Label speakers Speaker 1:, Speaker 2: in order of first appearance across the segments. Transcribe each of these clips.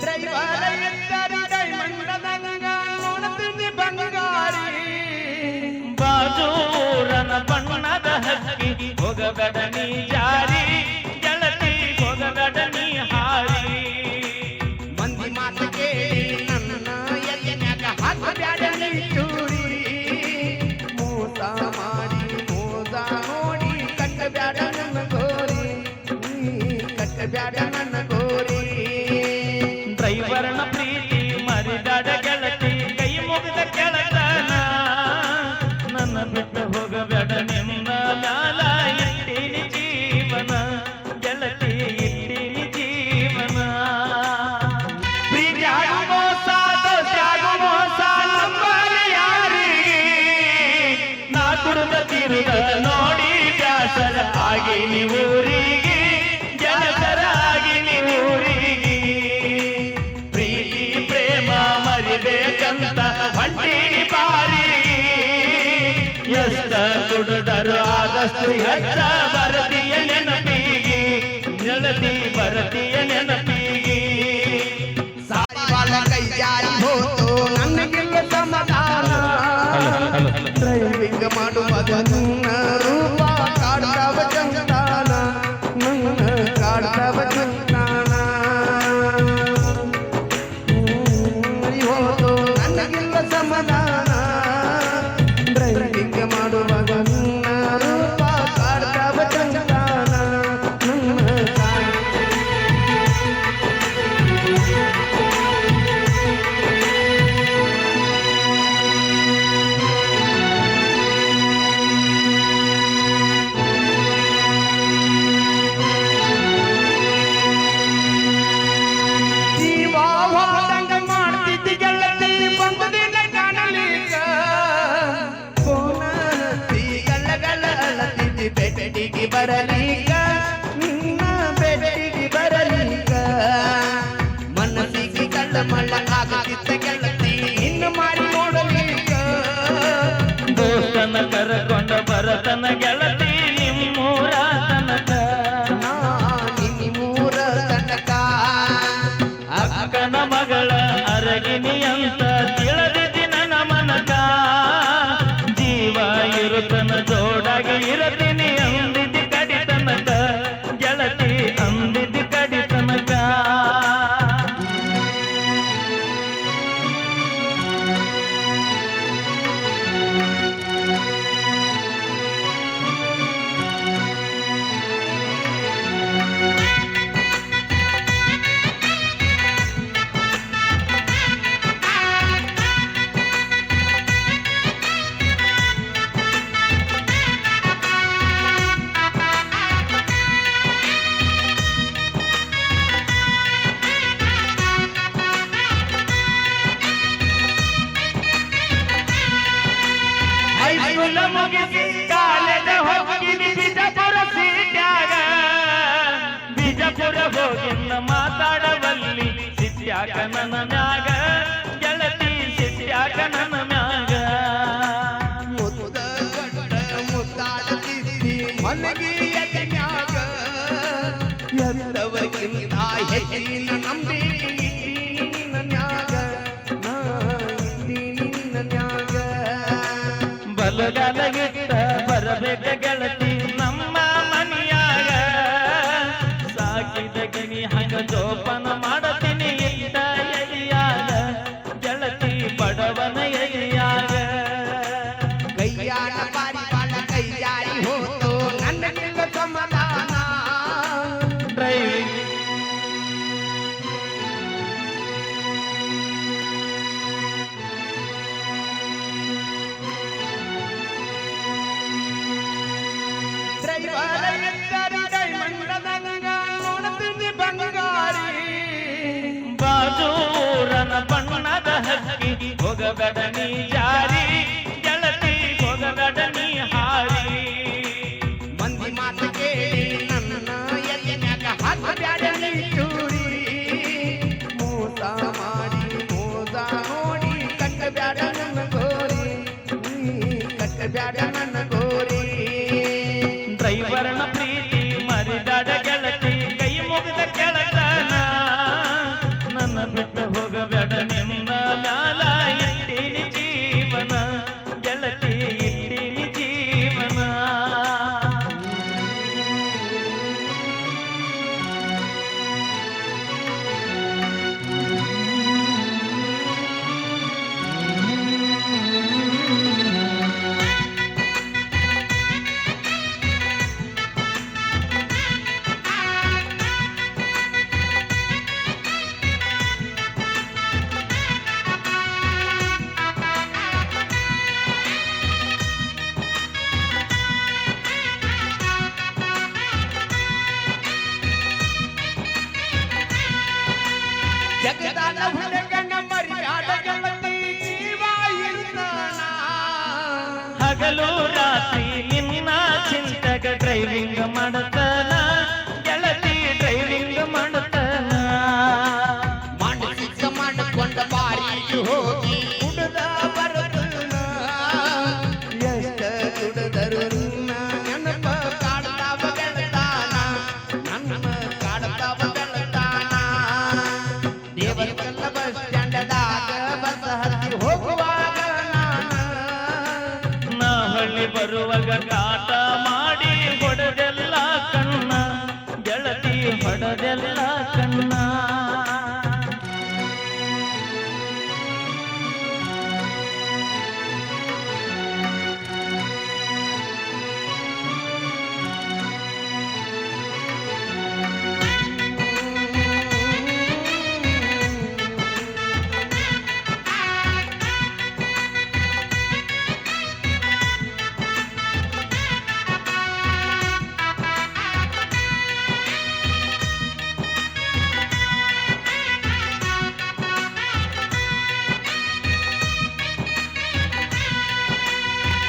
Speaker 1: Driver ಎತ್ತರಿ ಡೈಮಂಡದಂಗ ನೋಡುತ್ತಿದ್ದಿ ಬಂಗಾರಿ
Speaker 2: ಬಾಜೂರನ ಬಣ್ಣದ ಹಕ್ಕಿ ಹೋಗಬೇಡ ನೀ ಜಾರಿ ಗೆಳತಿ ಹೋಗಬೇಡ ನೀ ಹಾರಿ
Speaker 1: ಮಂದಿ ಮಾತು ಕೇಳಿ ನನ್ನ ಎಲ್ಲಿನ್ಯಾಗ ಹಾಕಬ್ಯಾಡ ನೀ ಚೂರಿ ಮೋಸ ಮಾಡಿ ಮೋಸ ನೋಡಿ ಕಟ್ಟಬ್ಯಾಡ ನನ್ನ ಗೋರಿ ಕಟ್ಟಬ್ಯಾಡ ನನ್ನ ಗೋರಿ
Speaker 2: ಡ್ರೈವರ್ನ ಪ್ರೀತಿ ಮರಿದಾಡ ಗೆಳತಿ ಕೈ ಮುಗಿದ ಕೆಳತನ ನನ್ನ ಬಿಟ್ಟು ಹೋಗಬೇಡ ನಿನ್ನ ಮ್ಯಾಲ ಇಟ್ಟೀನಿ ಜೀವನ ಗೆಳತಿ ಇಟ್ಟೀನಿ ಜೀವನ ಪ್ರೀತಿಯಾಗ ಮೋಸ ದೋಸ್ತ್ಯಾಗ ಮೋಸ ನಂಬಲಿ ಯಾರಿಗೆ ನಾ ಕುಡಿದ ತಿರುಗ ನೋಡಿ ಬ್ಯಾಸರ ಆಗಿ ನೀವೂರಿಗೆ ಗೆಳತರಾಗಿ ನೀವೂರಿಗೆ ಪ್ರೀತಿ ಪ್ರೇಮ ಮರಿಬೇಕಂತ ಹೊಂಟೀನಿ ಬಾರಿ ಎಷ್ಟ ಕುಡಿದರು ಆದಷ್ಟು ಹೆಚ್ಚ ಬರದಿಯ ನೆನಪಿಗೆ ಗೆಳತಿ ಬರದಿಯ ನೆನಪಿಗೆ
Speaker 1: ಸಾರಿ ಬಾಳ ಕೈ ಜಾರಿ ಹೋತು ನನಗಿಲ್ಲ ಸಮಾಧಾನ ಡ್ರೈವಿಂಗ್ ಮಾಡುವಾಗ ನನ್ನ ರೂಪ ಕಾಡ್ತಾವ ಚಂದಾನ ನನ್ನ ಕಾಡ್ತಾವ ಚಂದಾನ ಹೋತು ನನಗಿಲ್ಲ ಸಮಾಧಾನ ಡ್ರೈವಿಂಗ್ ಮಾಡುವಾಗ ನನ್ನ ರೂಪ ಕಾಡ್ತಾವ ಚಂದಾನ ನನ್ನ ಜೀವಾದಂಗ ಮಾಡ್ತಿದ್ದಿ ಗೆಳತಿ ಒಂದು ದಿನ ಕಾಣಲಿಕ್ಕ ಫೋನ ಹತ್ತಿ ಗಲ್ಲ ಅಳತಿದ್ದಿ ಬೆಟ್ಟಿಗೆ ಬರಲಿಕ್ಕ ನಿನ್ನ ಬೆಟ್ಟಿಗೆ ಬರಲಿಕ್ಕ ಮನಸ್ಸಿಗೆ ಕಳ್ಳ ಮಳ್ಳ ಆಗುತ್ತಿದ್ದ ಗೆಳತಿ ಇನ್ನು ಮಾರಿ ನೋಡಲಿಕ್ಕ
Speaker 2: ದೋಸ್ತನ ಕರಕೊಂಡ ಬರತನ ಗೆಳತಿ ನಿಮ್ಮೂರ ತನಕ
Speaker 1: ನಿಮ್ಮೂರ ತನಕ
Speaker 2: ಅಕ್ಕನ ಮಗಳ ಅರಗಿನಿ ಅಂತ ತಿಳಿದಿದ್ದಿ ನನ್ನ ಮನಕ ಜೀವ ಇರುತ್ತನ ಜೋಡಾಗಿ ಇರತೀನಿ ಅಂದಿದ್ದಿ ಕಡಿತನಕ ಗೆಳತಿ ಅಂದಿದ್ದಿ ಕಡಿತನಕ ಹೈಸ್ಕೂಲ ಮುಗಿಸಿ ಕಾಲೇಜ ಹೋಗಿನಿ ಬಿಜಾಪುರ ಸೀಟ್ಯಾಗ ಬಿಜಾಪುರ ಹೋಗಿನ್ನ ಮಾತಾಡವಲ್ಲಿ ಸಿಟ್ಯಾಕ ನನ್ನ ಮ್ಯಾಗ ಗೆಳತಿ ಸಿಟ್ಯಾಕ ನನ್ನ ಮ್ಯಾಗ
Speaker 1: ಮುದ್ದ ಗಂಡ ಮುದ್ದಾಡತಿದ್ದಿ ಮನಗಿ ಎದೆನ್ಯಾಗ ಎಲ್ಲವಕ್ಕಿಂತ ಹೆಚ್ಚಿನ ನಂಬಿಕೆ ನಿನ್ನ ನ್ಯಾಗ ನಾ ನಿನ್ನ ನ್ಯಾಗ
Speaker 2: ಬಲಗಾಲಗಿಟ್ಟ ಬರಬೇಕ ಗೆಳತಿ ನಮ್ಮ ಮನಿಯಾಗ ಸಾಕಿದ ಗಿಣಿ ಹಂಗ ಜೋಪಾನ ಮಾಡತೀನಿ ಇದ್ದ ಎಲಿಯಾಗ ಗೆಳತಿ ಬಡವನ ಎಲಿಯಾಗ
Speaker 1: ಕೈಯಾನ ಬಾರಿ ಬಾಳ ಕೈ ಜಾರಿ ಹೋತು ನನಗಿಲ್ಲ ಸಮಾಧಾನ
Speaker 2: ಡ್ರೈವಿಂಗ್
Speaker 1: ಡ್ರೈವರ ಎತ್ತರಿ ಡೈಮಂಡದಂಗ ನೋಡುತ್ತಿದ್ದಿ ಬಂಗಾರಿ
Speaker 2: ಬಾಜೂರನ ಬಣ್ಣದ ಹಕ್ಕಿ ಹೋಗಬೇಡ ನೀ ಜಾರಿ ಗೆಳತಿ ಹೋಗಬೇಡ ನೀ ಹಾರಿ
Speaker 1: ಮಂದಿ ಮಾತು ಕೇಳಿ ನನ್ನ ಎಲ್ಲಿನ್ಯಾಗ ಹಾಕಬ್ಯಾಡ ನೀ ಚೂರಿ ಮೋಸ ಮಾಡಿ ಮೋಸ ನೋಡಿ ಕಟ್ಟಬ್ಯಾಡ ನನ್ನ ಗೋರಿ ಕಟ್ಟಬ್ಯಾಡ ನನ್ನ ಗೋರಿ
Speaker 2: ಡ್ರೈವರ್ನ ಪ್ರೀತಿ ಮರಿದಾಡ ಗೆಳತಿ ಕೈ ಮುಗಿದ ಕೆಳತನ ನನ್ನ ಬಿಟ್ಟು ಹೋಗಬೇಡ ನಿನ್ನ ಮ್ಯಾಲ ಇಟ್ಟೀನಿ ಜೀವನ ಗೆಳತಿ ಇಟ್ಟೀನಿ ಜೀವನ
Speaker 1: ಜಗದಾದ ಹುಡುಗನ ಮರ್ಯಾದ ಗೆಳತಿ ಜೀವ ಇರ್ತಾನ
Speaker 2: ಹಗಲು ರಾತ್ರಿ ನಿನ್ನ ಚಿಂತಕ ಡ್ರೈವಿಂಗ್ ಮಾಡತನ ಗೆಳತಿ ಡ್ರೈವಿಂಗ್ ಮಾಡತನ
Speaker 1: ಮಾನಸಿಕ ಮಾಡಿಕೊಂಡ ಬಾರಿಗೆ ಹೋಗಿ ಕುಡ್ದ ಬರುತ್ತನ ಎಷ್ಟ ಕುಡದರು ನಿನ್ನ ನೆನಪ ಕಾಡ್ತಾವ ಗೆಳತಾನ ನನ್ನ ಕಾಡ್ತಾವ ಗೆಳತಾನ ದೇವರಕಲ್ಲ ಬಸ್ ಸ್ಟ್ಯಾಂಡದಾಗ ಬಸ್ ಹತ್ತಿ ಹೋಗುವಾಗ
Speaker 2: ನಾ ಹಳ್ಳಿ ಬರುವಾಗ ಕಾಟ ಮಾಡಿ ಹೊಡೆದೆಲ್ಲ ಕಣ್ಣ ಗೆಳತಿ ಹೊಡೆದೆಲ್ಲ ಕಣ್ಣ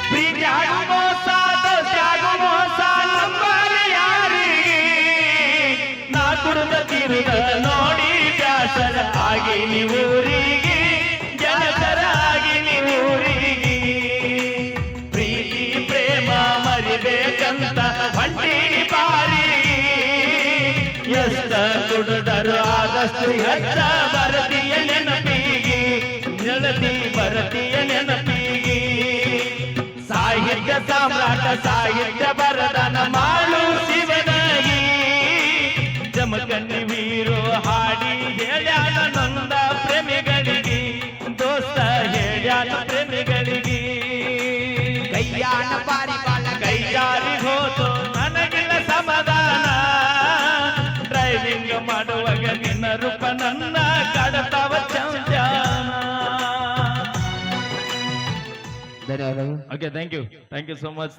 Speaker 2: ಪ್ರೀತಿಯಾಗು ಮೋಸ ದೋಸ್ತಿಯಾಗು ಮೋಸ ನಂಬಲ್ಲ ಯಾರಿಗೆ ನಾ ಕುಡಿದ ತಿರುಗ ನೋಡಿ ಬ್ಯಾಸರ ಆಗಿ ನೀವೂರಿಗೆ ಜನಸರ ಆಗಿ ನೀವೂರಿಗೆ ಪ್ರೀತಿ ಪ್ರೇಮ ಮರಿಬೇಕಂತ ಹೊಂಟೀನಿ ಬಾರಿ ಎಷ್ಟ ಕುಡಿದರು ಆದಷ್ಟು ಹೆಚ್ಚ ಬರದಿಯ ನೆನಪಿಗೆ ಗೆಳತಿ ಬರದಿಯ ನೆನಪಿಗೆ ಸಾಹಿತ್ಯ ಸಾಮ್ರಾಟ ಸಾಹಿತ್ಯ ಬರದನ ಮಾಡು ಶಿವನಾಗಿ ಜಮಖಂಡಿ ವೀರು ಹಾಡಿ ಹೇಳ್ಯಾನ ನೊಂದ ಪ್ರೇಮಿಗಳಿಗೆ ದೋಸ್ತ ಹೇಳ್ಯಾನ ಪ್ರೇಮಿಗಳಿಗೆ
Speaker 1: ಕೈಯಾಣ ಪಾರಿ ಬಾಳ
Speaker 2: ಕೈಯಾರಿ ಹೋದು ನನಗಿಲ್ಲ ಸಮಾಧಾನ ಡ್ರೈವಿಂಗ್ ಮಾಡುವಾಗ ನಿನ್ನ ರೂಪ ನನ್ನ ಕಾಡತಾವ ಚಂದ್ಯಾನ
Speaker 1: ಧನ್ಯವಾದಗಳು
Speaker 2: Okay, thank you so much.